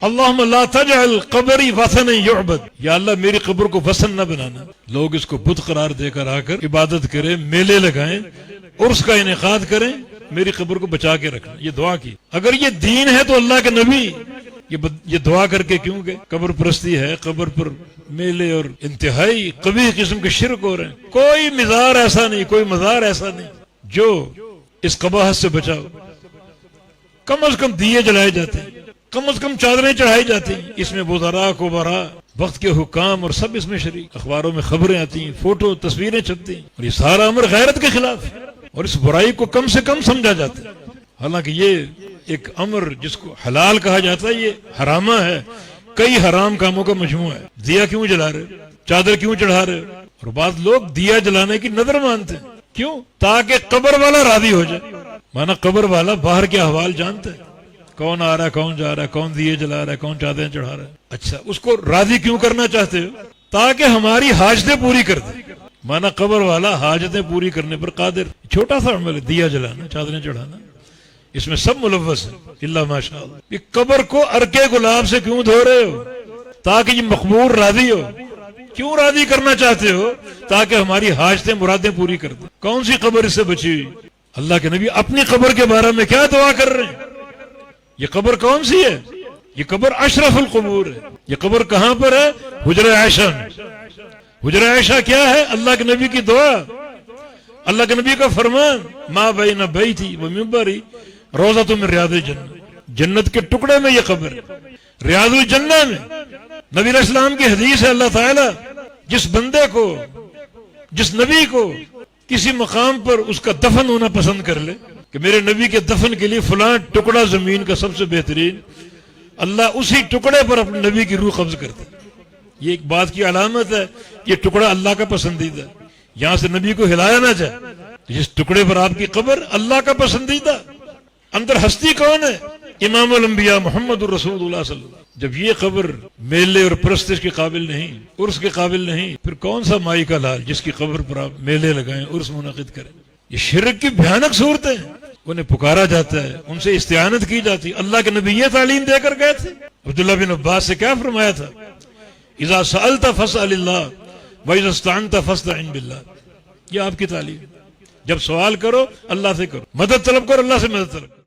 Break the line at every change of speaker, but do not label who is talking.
اللہم لا تجعل قبری وثنا یعبد، یا اللہ میری قبر کو وثن نہ بنانا، لوگ اس کو بت قرار دے کر آ کر عبادت کریں، میلے لگائیں، عرس کا انعقاد کریں، میری قبر کو بچا کے رکھنا۔ یہ دعا کی۔ اگر یہ دین ہے تو اللہ کے نبی یہ دعا کر کے کیوں گئے؟ قبر پرستی ہے، قبر پر میلے اور انتہائی قبیح قسم کے شرک ہو رہے ہیں۔ کوئی مزار ایسا نہیں، کوئی مزار ایسا نہیں جو اس قباحت سے بچاؤ۔ کم از کم دیے جلائے جاتے ہیں، کم از کم چادریں چڑھائی جاتی ہیں، اس میں وزراء کوبراء وقت کے حکام اور سب اس میں شریک، اخباروں میں خبریں آتی ہیں، فوٹو تصویریں چھپتی ہیں، اور یہ سارا امر غیرت کے خلاف ہے، اور اس برائی کو کم سے کم سمجھا جاتا ہے۔ حالانکہ یہ ایک امر جس کو حلال کہا جاتا ہے، یہ حرامہ ہے، کئی حرام کاموں کا مجموعہ ہے۔ دیا کیوں جلا رہے، چادر کیوں چڑھا رہے؟ اور بعض لوگ دیا جلانے کی نظر مانتے ہیں، کیوں؟ تاکہ قبر والا راضی ہو جائے۔ مانا قبر والا باہر کے احوال جانتا ہے، کون آ رہا ہے، کون جا رہا ہے، کون دیے جلا رہا ہے، کون چادریں چڑھا رہا ہے۔ اچھا، اس کو راضی کیوں کرنا چاہتے ہو؟ تاکہ ہماری حاجتیں پوری کر دے۔ مانا قبر والا حاجتیں پوری کرنے پر قادر۔ چھوٹا سا عمل ہے دیا جلانا، چادریں چڑھانا، اس میں سب ملوث ہے الا ماشاء اللہ۔ یہ قبر کو عرقے گلاب سے کیوں دھو رہے ہو؟ تاکہ یہ مقبور راضی ہو۔ کیوں راضی کرنا چاہتے ہو؟ تاکہ ہماری حاجتیں مرادیں پوری کر دے۔ کون سی قبر اس سے بچی ہوئی؟ اللہ کے نبی اپنی قبر کے بارے میں کیا دعا کر رہے ہیں؟ یہ قبر کون سی ہے؟ یہ قبر اشرف القبور ہے۔ یہ قبر کہاں پر ہے؟ حجرہ عائشہ میں۔ حجرہ عائشہ کیا ہے؟ اللہ کے نبی کی دعا، اللہ کے نبی کا فرمان، ما بین بیتی و منبری روضۃ من ریاض الجنہ۔ جنت کے ٹکڑے میں یہ قبر ہے، ریاض الجنہ میں۔ نبی علیہ السلام کی حدیث ہے، اللہ تعالیٰ جس بندے کو، جس نبی کو کسی مقام پر اس کا دفن ہونا پسند کر لے کہ میرے نبی کے دفن کے لیے فلاں ٹکڑا زمین کا سب سے بہترین، اللہ اسی ٹکڑے پر اپنے نبی کی روح قبض کرتا ہے۔ یہ ایک بات کی علامت ہے کہ یہ ٹکڑا اللہ کا پسندیدہ، یہاں سے نبی کو ہلایا نہ جائے۔ جس ٹکڑے پر آپ کی قبر، اللہ کا پسندیدہ، اندر ہستی کون ہے؟ امام الانبیاء محمد الرسول اللہ صلی اللہ علیہ وسلم۔ جب یہ قبر میلے اور پرستش کے قابل نہیں، عرس کے قابل نہیں، پھر کون سا مائی کا لال جس کی قبر پر آپ میلے لگائیں، عرس منعقد کریں؟ یہ شرک کی بھیانک صورتیں ہیں۔ انہیں پکارا جاتا ہے، ان سے استعانت کی جاتی۔ اللہ کے نبی یہ تعلیم دے کر گئے تھے۔ عبداللہ بن عباس سے کیا فرمایا تھا؟ اذا سألت فاسأل اللہ واذا استعنت فاستعن باللہ۔ یہ آپ کی تعلیم۔ جب سوال کرو اللہ سے کرو، مدد طلب کرو اللہ سے مدد طلب کرو۔